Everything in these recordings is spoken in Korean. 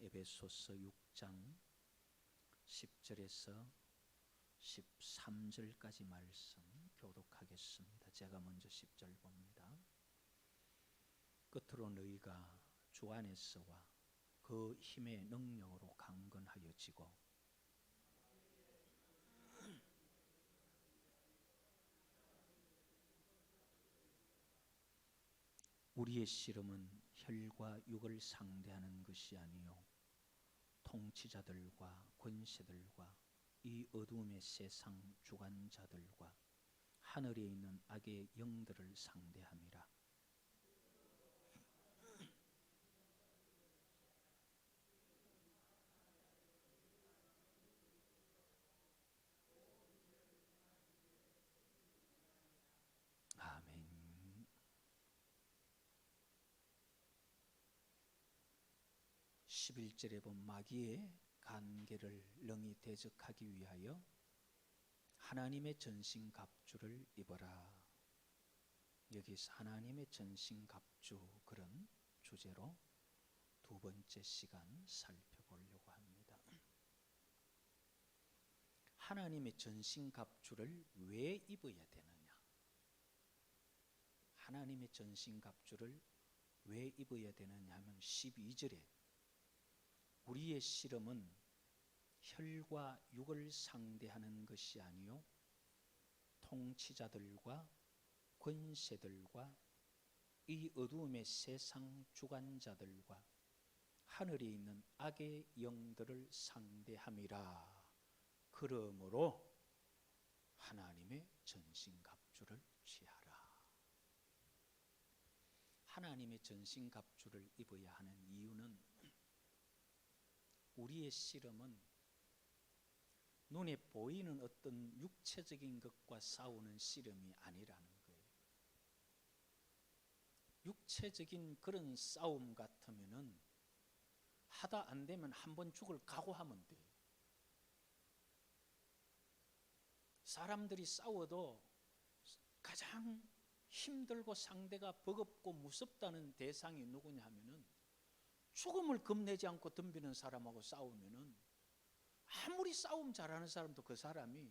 에베소서 6장 10절에서 13절까지 말씀 교독하겠습니다. 제가 먼저 10절 봅니다. 끝으로 너희가 주 안에서와 그 힘의 능력으로 강건하여 지고 우리의 씨름은 혈과 육을 상대하는 것이 아니요 통치자들과 권세들과 이 어두움의 세상 주관자들과 하늘에 있는 악의 영들을 상대함이라. 아멘. 11절에 본 마귀의 간계를 능히 대적하기 위하여 하나님의 전신갑주를 입어라. 여기서 하나님의 전신갑주 그런 주제로 두 번째 시간 살펴보려고 합니다. 하나님의 전신갑주를 왜 입어야 되느냐? 하나님의 전신갑주를 왜 입어야 되느냐 하면 12절에 우리의 씨름은 혈과 육을 상대하는 것이 아니요 통치자들과 권세들과 이 어두움의 세상 주관자들과 하늘에 있는 악의 영들을 상대함이라. 그러므로 하나님의 전신갑주를 취하라. 하나님의 전신갑주를 입어야 하는 이유는 우리의 씨름은 눈에 보이는 어떤 육체적인 것과 싸우는 씨름이 아니라는 거예요. 육체적인 그런 싸움 같으면은 하다 안 되면 한번 죽을 각오하면 돼요. 사람들이 싸워도 가장 힘들고 상대가 버겁고 무섭다는 대상이 누구냐 하면은 죽음을 겁내지 않고 덤비는 사람하고 싸우면은 아무리 싸움 잘하는 사람도 그 사람이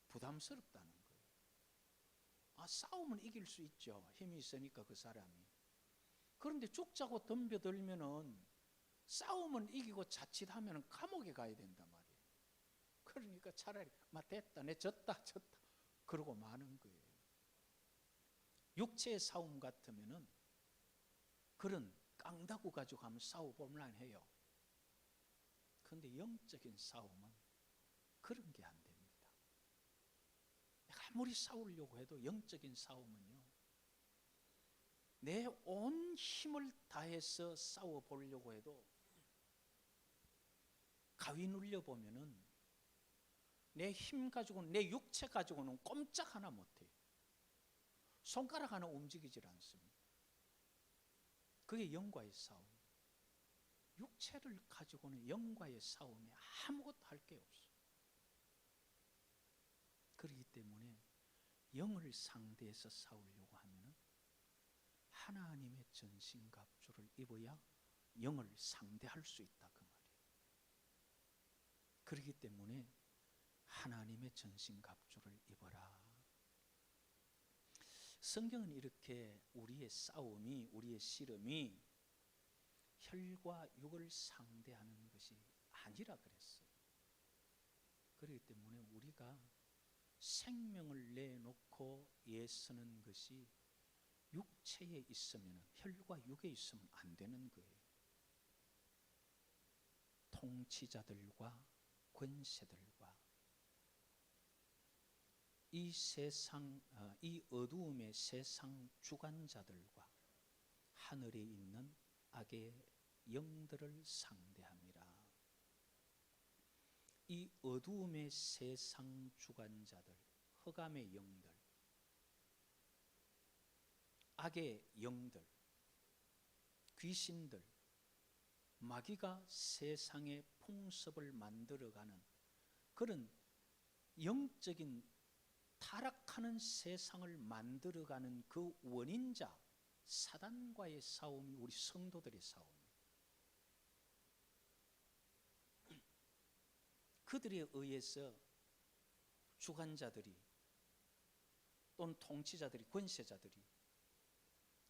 부담스럽다는 거예요. 싸움은 이길 수 있죠. 힘이 있으니까 그 사람이. 그런데 죽자고 덤벼들면은 싸움은 이기고 자칫하면은 감옥에 가야 된단 말이에요. 그러니까 차라리 됐다, 내 졌다 그러고 마는 거예요. 육체의 싸움 같으면은 그런 깡다구 가지고 한번 싸워볼만 해요. 그런데 영적인 싸움은 그런 게 안 됩니다. 아무리 싸우려고 해도 영적인 싸움은요, 내 온 힘을 다해서 싸워보려고 해도 가위 눌려보면은 내 힘 가지고는, 내 육체 가지고는 꼼짝 하나 못해요. 손가락 하나 움직이질 않습니다. 그게 영과의 싸움. 육체를 가지고는 영과의 싸움에 아무것도 할 게 없어요. 그렇기 때문에 영을 상대해서 싸우려고 하면 하나님의 전신갑주를 입어야 영을 상대할 수 있다 그 말이에요. 그렇기 때문에 하나님의 전신갑주를 입어라. 성경은 이렇게 우리의 싸움이, 우리의 씨름이 혈과 육을 상대하는 것이 아니라 그랬어요. 그렇기 때문에 우리가 생명을 내놓고 애쓰는 것이 육체에 있으면, 혈과 육에 있으면 안 되는 거예요. 통치자들과 권세들과 이 세상, 이 어두움의 세상 주관자들과 하늘에 있는 악의 영들을 상대함이라. 이 어두움의 세상 주관자들, 흑암의 영들, 악의 영들, 귀신들, 마귀가 세상의 풍습을 만들어가는 그런 영적인 타락하는 세상을 만들어가는 그 원인자 사단과의 싸움이 우리 성도들의 싸움이에요. 그들에 의해서 주관자들이 또는 통치자들이, 권세자들이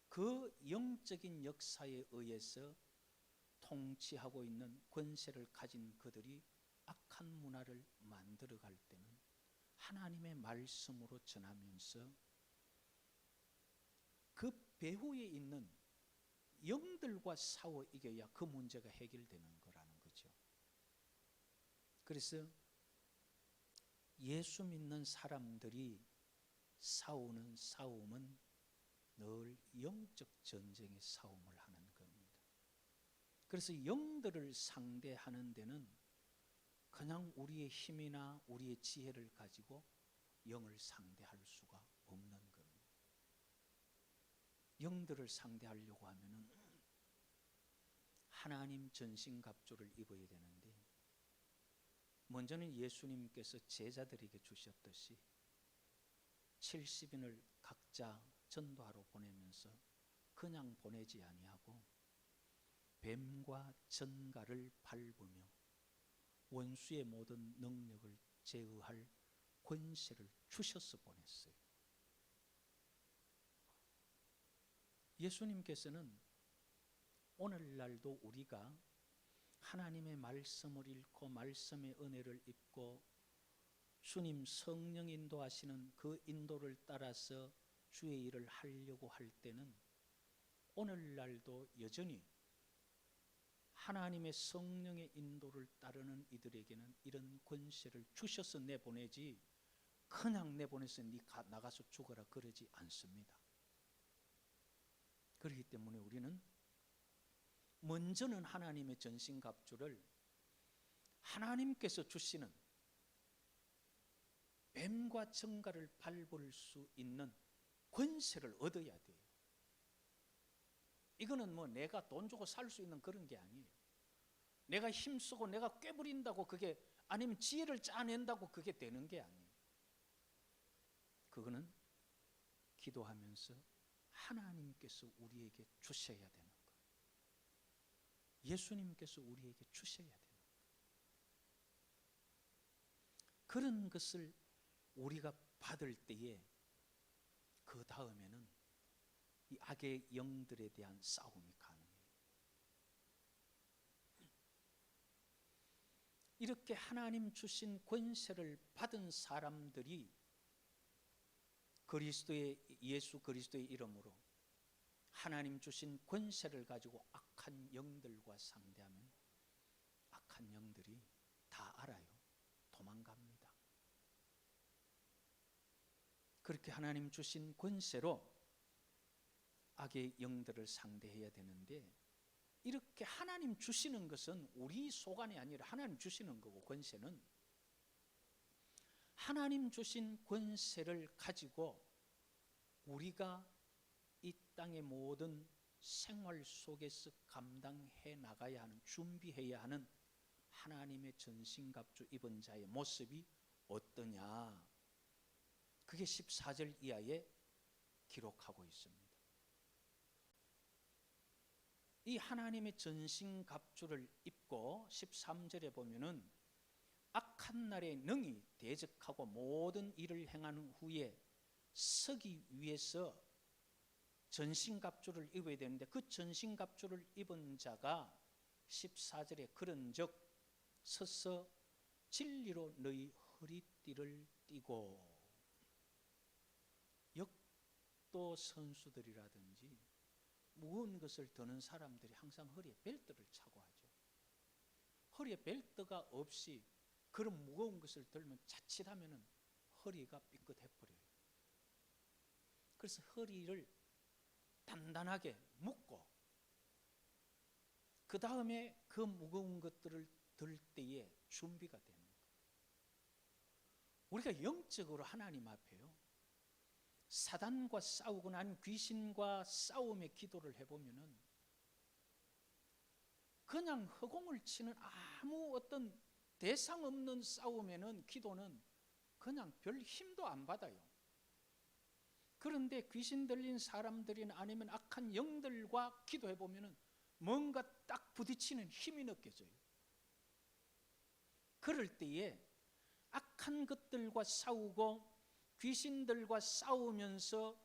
그 영적인 역사에 의해서 통치하고 있는 권세를 가진 그들이 악한 문화를 만들어갈 때는 하나님의 말씀으로 전하면서 그 배후에 있는 영들과 싸워 이겨야 그 문제가 해결되는 거라는 거죠. 그래서 예수 믿는 사람들이 싸우는 싸움은 늘 영적 전쟁의 싸움을 하는 겁니다. 그래서 영들을 상대하는 데는 그냥 우리의 힘이나 우리의 지혜를 가지고 영을 상대할 수가 없는 겁니다. 영들을 상대하려고 하면은 하나님 전신갑주를 입어야 되는데, 먼저는 예수님께서 제자들에게 주셨듯이 70인을 각자 전도하러 보내면서 그냥 보내지 아니하고 뱀과 전갈을 밟으며 원수의 모든 능력을 제어할 권세를 주셔서 보냈어요. 예수님께서는 오늘날도 우리가 하나님의 말씀을 읽고 말씀의 은혜를 입고 주님 성령 인도하시는 그 인도를 따라서 주의 일을 하려고 할 때는 오늘날도 여전히 하나님의 성령의 인도를 따르는 이들에게는 이런 권세를 주셔서 내보내지 그냥 내보내서 나가서 죽어라 그러지 않습니다. 그렇기 때문에 우리는 먼저는 하나님의 전신갑주를 하나님께서 주시는 뱀과 전갈을 밟을 수 있는 권세를 얻어야 돼요. 이거는 뭐 내가 돈 주고 살 수 있는 그런 게 아니에요. 내가 힘쓰고 내가 꾀부린다고 그게, 아니면 지혜를 짜낸다고 그게 되는 게 아니에요. 그거는 기도하면서 하나님께서 우리에게 주셔야 되는 거예요. 예수님께서 우리에게 주셔야 되는 거예요. 그런 것을 우리가 받을 때에 그 다음에는 이 악의 영들에 대한 싸움이 가능해요. 이렇게 하나님 주신 권세를 받은 사람들이 예수 그리스도의 이름으로 하나님 주신 권세를 가지고 악한 영들과 상대하면 악한 영들이 다 알아요. 도망갑니다. 그렇게 하나님 주신 권세로 악의 영들을 상대해야 되는데, 이렇게 하나님 주시는 것은 우리 소관이 아니라 하나님 주시는 거고, 권세는 하나님 주신 권세를 가지고 우리가 이 땅의 모든 생활 속에서 감당해 나가야 하는, 준비해야 하는 하나님의 전신갑주 입은 자의 모습이 어떠냐, 그게 14절 이하에 기록하고 있습니다. 이 하나님의 전신갑주를 입고 13절에 보면은 악한 날에 능히 대적하고 모든 일을 행한 후에 서기 위해서 전신갑주를 입어야 되는데, 그 전신갑주를 입은 자가 14절에 그런즉 서서 진리로 너희 허리띠를 띠고, 역도 선수들이라든지 무거운 것을 드는 사람들이 항상 허리에 벨트를 차고 하죠. 허리에 벨트가 없이 그런 무거운 것을 들면 자칫하면 허리가 삐끗해 버려요. 그래서 허리를 단단하게 묶고 그 다음에 그 무거운 것들을 들 때에 준비가 되는 거예요. 우리가 영적으로 하나님 앞에요, 사단과 싸우거나 아니면 귀신과 싸움의 기도를 해보면은 그냥 허공을 치는 아무 어떤 대상 없는 싸움에는, 기도는 그냥 별 힘도 안 받아요. 그런데 귀신 들린 사람들이나 아니면 악한 영들과 기도해보면은 뭔가 딱 부딪히는 힘이 느껴져요. 그럴 때에 악한 것들과 싸우고 귀신들과 싸우면서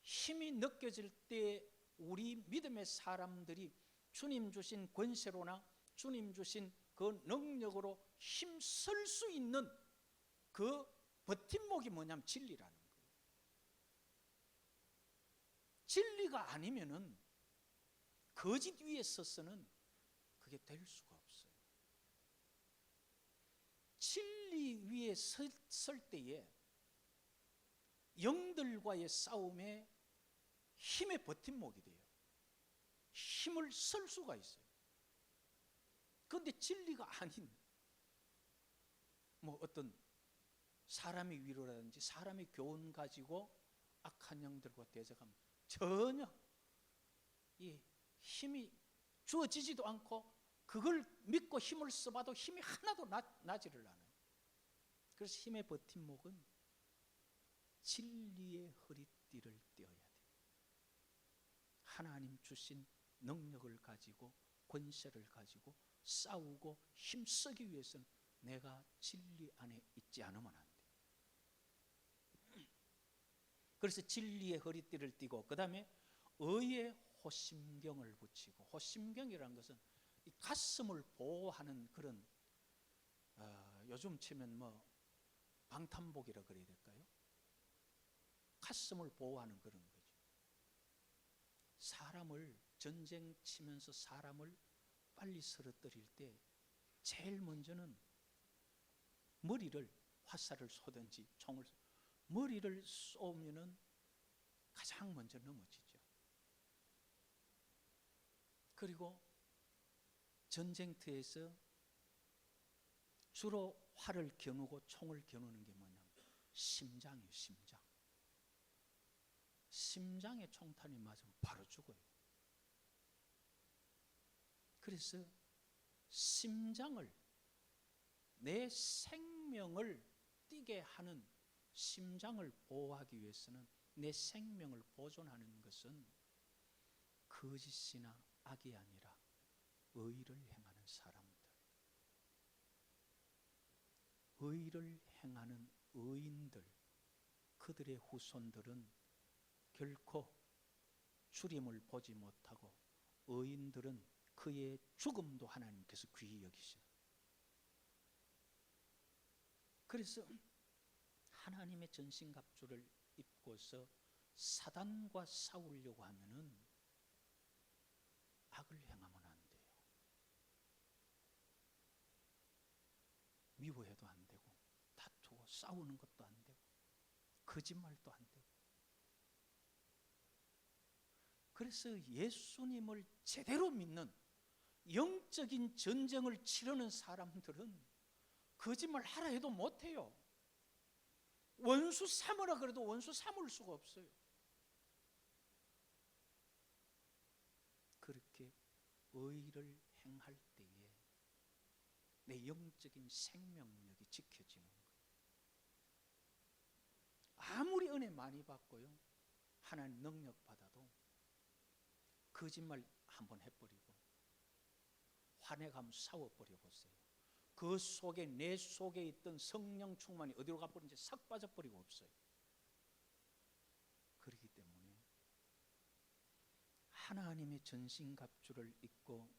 힘이 느껴질 때 우리 믿음의 사람들이 주님 주신 권세로나 주님 주신 그 능력으로 힘쓸 수 있는 그 버팀목이 뭐냐면 진리라는 거예요. 진리가 아니면은 거짓 위에 서서는 그게 될 수가 없어요. 진리 위에 설 때에 영들과의 싸움에 힘의 버팀목이 돼요. 힘을 쓸 수가 있어요. 그런데 진리가 아닌 뭐 어떤 사람의 위로라든지 사람의 교훈 가지고 악한 영들과 대적하면 전혀 이 힘이 주어지지도 않고 그걸 믿고 힘을 써봐도 힘이 하나도 나지를 않아요. 그래서 힘의 버팀목은 진리의 허리띠를 떼어야 돼요. 하나님 주신 능력을 가지고 권세를 가지고 싸우고 힘쓰기 위해서는 내가 진리 안에 있지 않으면 안 돼요. 그래서 진리의 허리띠를 띠고 그 다음에 의의 호심경을 붙이고, 호심경이라는 것은 이 가슴을 보호하는 그런 요즘 치면 뭐 방탄복이라 그래야 될까요? 가슴을 보호하는 그런 거죠. 사람을 전쟁 치면서 사람을 빨리 쓰러뜨릴 때 제일 먼저는 머리를 화살을 쏘든지 총을 머리를 쏘면은 가장 먼저 넘어지죠. 그리고 전쟁터에서 주로 활을 겨누고 총을 겨누는 게 뭐냐면 심장이에요. 심장. 심장에 총탄이 맞으면 바로 죽어요. 그래서 심장을, 내 생명을 뛰게 하는 심장을 보호하기 위해서는, 내 생명을 보존하는 것은 거짓이나 악이 아니라 의를 행하는 사람들, 의를 행하는 의인들, 그들의 후손들은 결코 주림을 보지 못하고 의인들은 그의 죽음도 하나님께서 귀히 여기시는. 그래서 하나님의 전신갑주를 입고서 사단과 싸우려고 하면은 악을 행하면 안 돼요. 미워해도 안 되고, 다투고 싸우는 것도 안 되고, 거짓말도 안 되고. 그래서 예수님을 제대로 믿는, 영적인 전쟁을 치르는 사람들은 거짓말 하라 해도 못해요. 원수 삼으라 그래도 원수 삼을 수가 없어요. 그렇게 의를 행할 때에 내 영적인 생명력이 지켜지는 거예요. 아무리 은혜 많이 받고요, 하나님 능력 받아도 거짓말 한번 해버리고 화내가면 싸워버려 보세요. 그 속에, 내 속에 있던 성령 충만이 어디로 가버린지 싹 빠져버리고 없어요. 그렇기 때문에 하나님의 전신갑주를 입고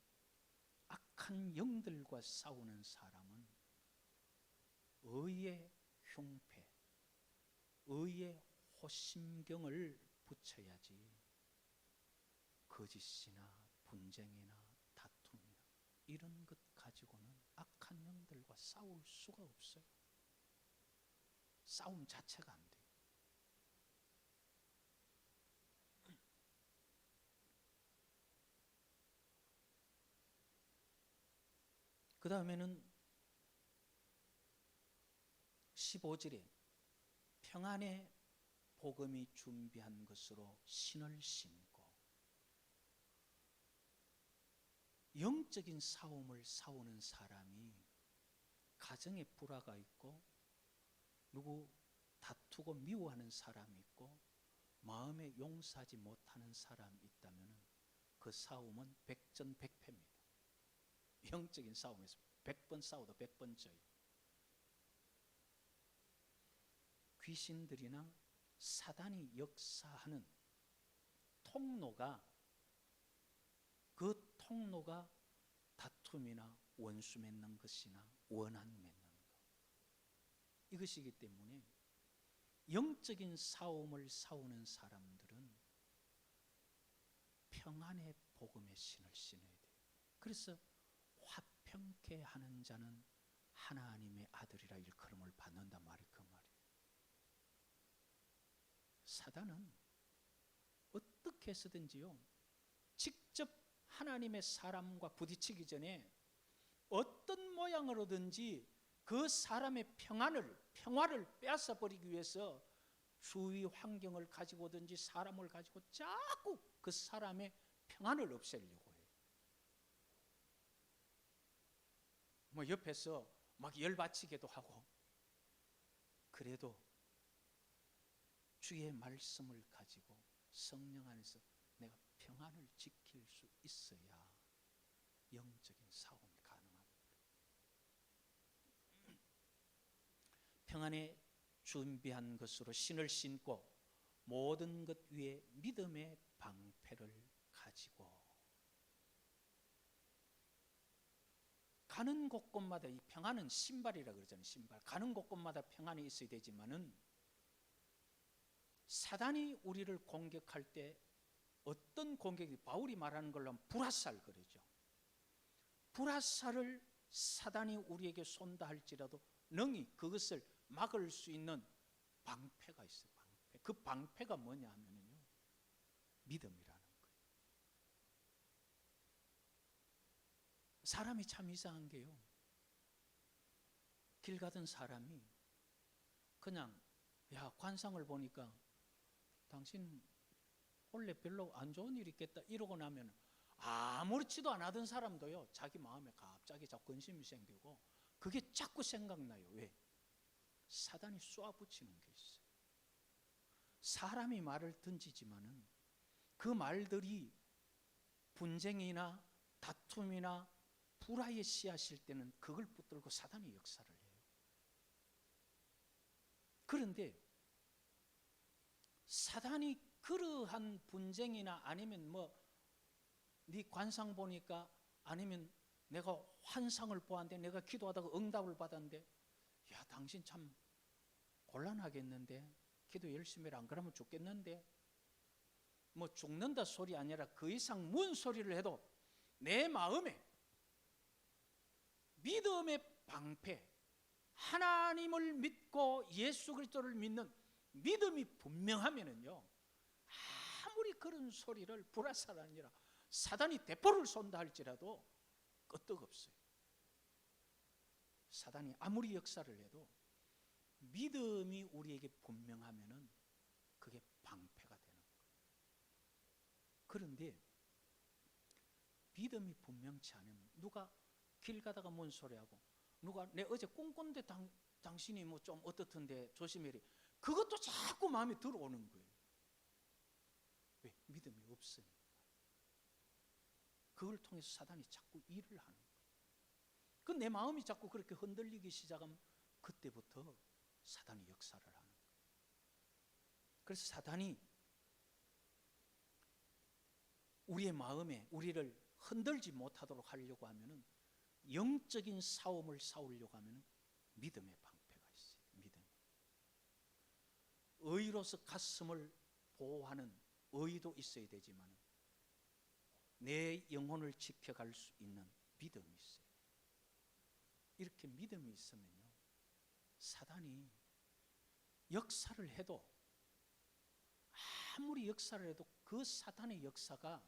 악한 영들과 싸우는 사람은 의의 흉패, 의의 호심경을 붙여야지 거짓이나 분쟁이나 다툼이나 이런 것 가지고는 악한 영들과 싸울 수가 없어요. 싸움 자체가 안 돼요. 그 다음에는 15절에 평안의 복음이 준비한 것으로 신을 신고, 영적인 싸움을 싸우는 사람이 가정에 불화가 있고, 누구 다투고 미워하는 사람이 있고, 마음에 용서하지 못하는 사람이 있다면 그 싸움은 백전백패입니다. 영적인 싸움에서 100번 싸워도 100번 져요. 귀신들이나 사단이 역사하는 통로가, 그 통로가 다툼이나 원수 맺는 것이나 원한 맺는 것, 이것이기 때문에 영적인 싸움을 싸우는 사람들은 평안의 복음의 신을 신어야 돼요. 그래서 화평케 하는 자는 하나님의 아들이라 일컬음을 받는단 말이 그 말이에요. 사단은 어떻게 해서든지요, 직접 하나님의 사람과 부딪히기 전에 어떤 모양으로든지 그 사람의 평화를 빼앗아 버리기 위해서 주위 환경을 가지고든지 사람을 가지고 자꾸 그 사람의 평안을 없애려고 해요. 뭐 옆에서 막 열받치기도 하고, 그래도 주의 말씀을 가지고 성령 안에서 내가 평안을 지킬 수 있어야 영적인 싸움이 가능합니다. 평안에 준비한 것으로 신을 신고 모든 것 위에 믿음의 방패를 가지고 가는 곳곳마다, 이 평안은 신발이라 그러잖아요. 신발. 가는 곳곳마다 평안이 있어야 되지만은 사단이 우리를 공격할 때 어떤 공격이, 바울이 말하는 걸로 하면 불화살 그러죠. 불화살을 사단이 우리에게 쏜다 할지라도 능히 그것을 막을 수 있는 방패가 있어요. 방패. 그 방패가 뭐냐 하면요, 믿음이라는 거예요. 사람이 참 이상한 게요, 길 가던 사람이 그냥, 야, 관상을 보니까 당신 원래 별로 안 좋은 일 있겠다 이러고 나면 아무렇지도 않았던 사람도요, 자기 마음에 갑자기 자꾸 근심이 생기고 그게 자꾸 생각나요. 왜? 사단이 쏘아붙이는 게 있어요. 사람이 말을 던지지만은 그 말들이 분쟁이나 다툼이나 불화에 씨앗일 때는 그걸 붙들고 사단이 역사를 해요. 그런데 사단이 그러한 분쟁이나 아니면 뭐 네 관상 보니까, 아니면 내가 환상을 보았는데 내가 기도하다가 응답을 받았는데, 야, 당신 참 곤란하겠는데, 기도 열심히 해라, 안 그러면 죽겠는데, 뭐 죽는다 소리 아니라 그 이상 뭔 소리를 해도 내 마음에 믿음의 방패, 하나님을 믿고 예수 그리스도를 믿는 믿음이 분명하면은요, 아무리 그런 소리를, 불화살 아니라 사단이 대포를 쏜다 할지라도 끄떡없어요. 사단이 아무리 역사를 해도 믿음이 우리에게 분명하면은 그게 방패가 되는 거예요. 그런데 믿음이 분명치 않으면, 누가 길 가다가 뭔 소리하고, 누가 내 어제 꿈꿨는데 당신이 뭐 좀 어떻던데 조심해라, 그것도 자꾸 마음에 들어오는 거예요. 왜? 믿음이 없으니까. 그걸 통해서 사단이 자꾸 일을 하는 거예요. 그 내 마음이 자꾸 그렇게 흔들리기 시작하면 그때부터 사단이 역사를 하는 거예요. 그래서 사단이 우리의 마음에 우리를 흔들지 못하도록 하려고 하면은, 영적인 싸움을 싸우려고 하면은 믿음의 방패가 있어요. 믿음. 의로서 가슴을 보호하는 의도 있어야 되지만 내 영혼을 지켜갈 수 있는 믿음이 있어요. 이렇게 믿음이 있으면요, 사단이 역사를 해도, 아무리 역사를 해도 그 사단의 역사가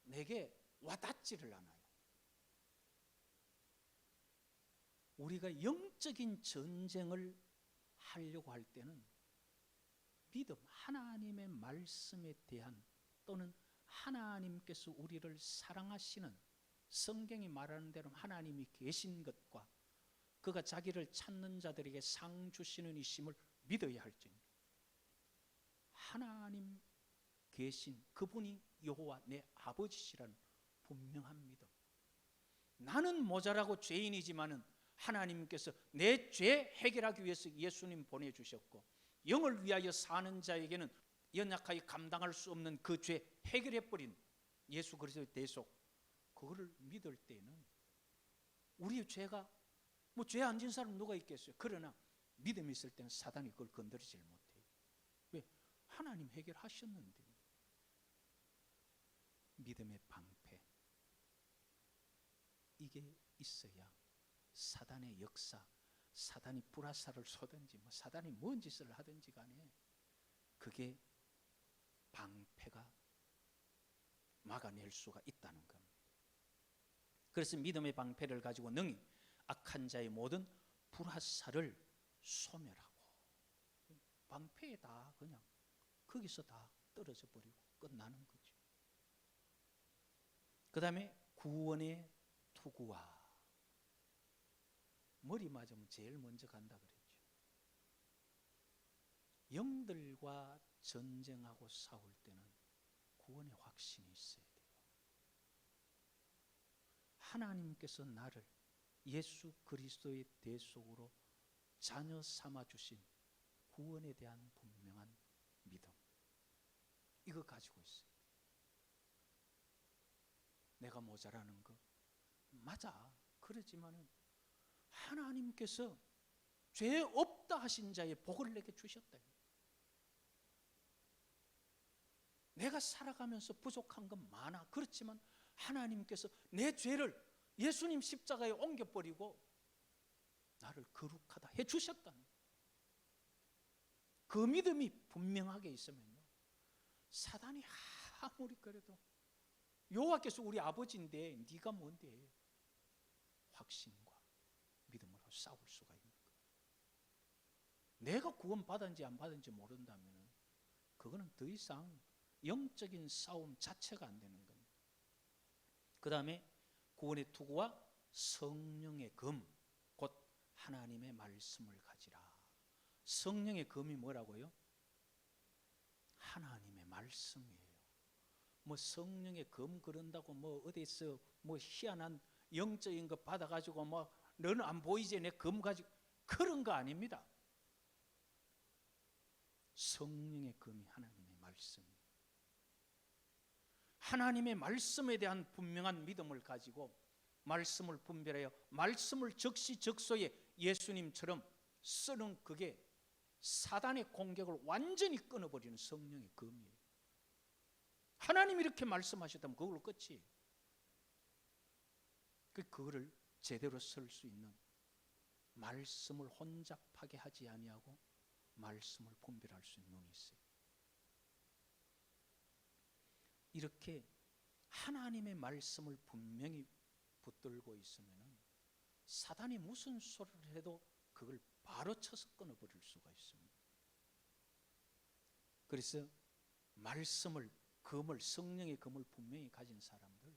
내게 와닿지를 않아요. 우리가 영적인 전쟁을 하려고 할 때는 믿음, 하나님의 말씀에 대한, 또는 하나님께서 우리를 사랑하시는, 성경이 말하는 대로 하나님이 계신 것과 그가 자기를 찾는 자들에게 상 주시는 이심을 믿어야 할지니, 하나님 계신 그분이 여호와 내 아버지시라는 분명한 믿음, 나는 모자라고 죄인이지만은 하나님께서 내 죄 해결하기 위해서 예수님 보내주셨고, 영을 위하여 사는 자에게는 연약하게 감당할 수 없는 그 죄 해결해버린 예수 그리스도의 대속, 그거를 믿을 때는 우리의 죄가, 뭐 죄 안 진 사람 누가 있겠어요? 그러나 믿음이 있을 때는 사단이 그걸 건드리질 못해요. 왜? 하나님 해결하셨는데. 믿음의 방패, 이게 있어야 사단의 역사, 사단이 불화살을 쏘든지 뭐 사단이 뭔 짓을 하든지 간에 그게 방패가 막아낼 수가 있다는 겁니다. 그래서 믿음의 방패를 가지고 능히 악한 자의 모든 불화살을 소멸하고, 방패에 다 그냥 거기서 다 떨어져 버리고 끝나는 거죠. 그 다음에 구원의 투구와, 머리 맞으면 제일 먼저 간다 그랬죠. 영들과 전쟁하고 싸울 때는 구원의 확신이 있어야 돼요. 하나님께서 나를 예수 그리스도의 대속으로 자녀 삼아 주신 구원에 대한 분명한 믿음, 이거 가지고 있어요. 내가 모자라는 거 맞아. 그렇지만은 하나님께서 죄 없다 하신 자의 복을 내게 주셨다. 내가 살아가면서 부족한 건 많아. 그렇지만 하나님께서 내 죄를 예수님 십자가에 옮겨버리고 나를 거룩하다 해주셨다는, 그 믿음이 분명하게 있으면요, 사단이 아무리 그래도, 여호와께서 우리 아버지인데 네가 뭔데, 확신과 믿음으로 싸울 수가 있는 거예요. 내가 구원 받은지 안 받은지 모른다면 그거는 더 이상 영적인 싸움 자체가 안 되는 겁니다. 그 다음에 구원의 투구와 성령의 검, 곧 하나님의 말씀을 가지라. 성령의 검이 뭐라고요? 하나님의 말씀이에요. 뭐 성령의 검 그런다고 뭐 어디서 뭐 희한한 영적인 거 받아가지고 뭐 너는 안 보이지 내 검 가지고, 그런 거 아닙니다. 성령의 검이 하나님의 말씀이에요. 하나님의 말씀에 대한 분명한 믿음을 가지고 말씀을 분별하여 말씀을 적시적소에 예수님처럼 쓰는, 그게 사단의 공격을 완전히 끊어버리는 성령의 검이에요. 하나님이 이렇게 말씀하셨다면 그걸로 끝이에요. 그거를 제대로 쓸 수 있는, 말씀을 혼잡하게 하지 아니하고 말씀을 분별할 수 있는 눈이 있어요. 이렇게 하나님의 말씀을 분명히 붙들고 있으면 사단이 무슨 소리를 해도 그걸 바로 쳐서 끊어버릴 수가 있습니다. 그래서 말씀을, 검을, 성령의 검을 분명히 가진 사람들,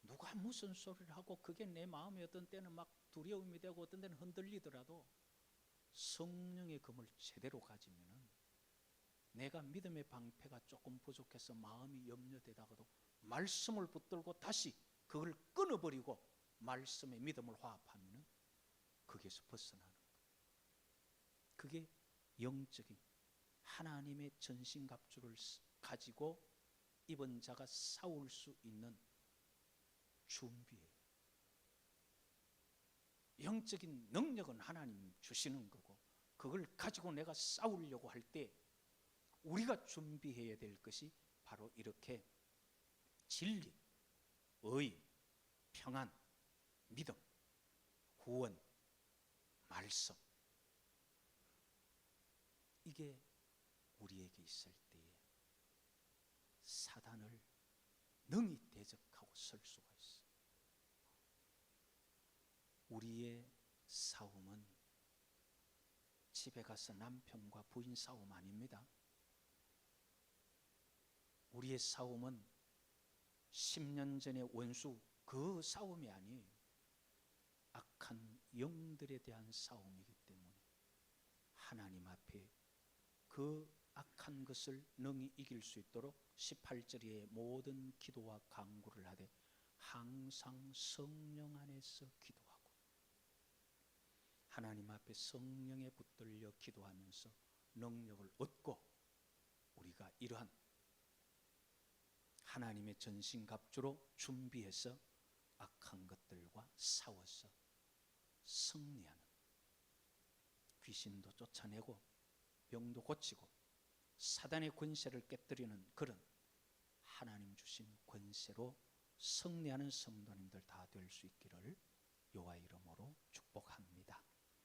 누가 무슨 소리를 하고 그게 내 마음에 어떤 때는 막 두려움이 되고 어떤 때는 흔들리더라도 성령의 검을 제대로 가지면은, 내가 믿음의 방패가 조금 부족해서 마음이 염려되다가도 말씀을 붙들고 다시 그걸 끊어버리고 말씀에 믿음을 화합하면은 거기에서 벗어나는 거예요. 그게 영적인 하나님의 전신갑주를 가지고 입은 자가 싸울 수 있는 준비예요. 영적인 능력은 하나님 주시는 거고, 그걸 가지고 내가 싸우려고 할 때 우리가 준비해야 될 것이 바로 이렇게 진리, 의, 평안, 믿음, 구원, 말씀, 이게 우리에게 있을 때에 사단을 능히 대적하고 설 수가 있어요. 우리의 싸움은 집에 가서 남편과 부인 싸움 아닙니다. 우리의 싸움은 10년 전의 원수 그 싸움이 아니에요. 악한 영들에 대한 싸움이기 때문에 하나님 앞에 그 악한 것을 능히 이길 수 있도록 18절에 모든 기도와 간구를 하되 항상 성령 안에서 기도하고 하나님 앞에 성령에 붙들려 기도하면서 능력을 얻고 우리가 이러한 하나님의 전신갑주로 준비해서 악한 것들과 싸워서 승리하는, 귀신도 쫓아내고 병도 고치고 사단의 권세를 깨뜨리는 그런 하나님 주신 권세로 승리하는 성도님들 다 될 수 있기를 여호와 이름으로 축복합니다.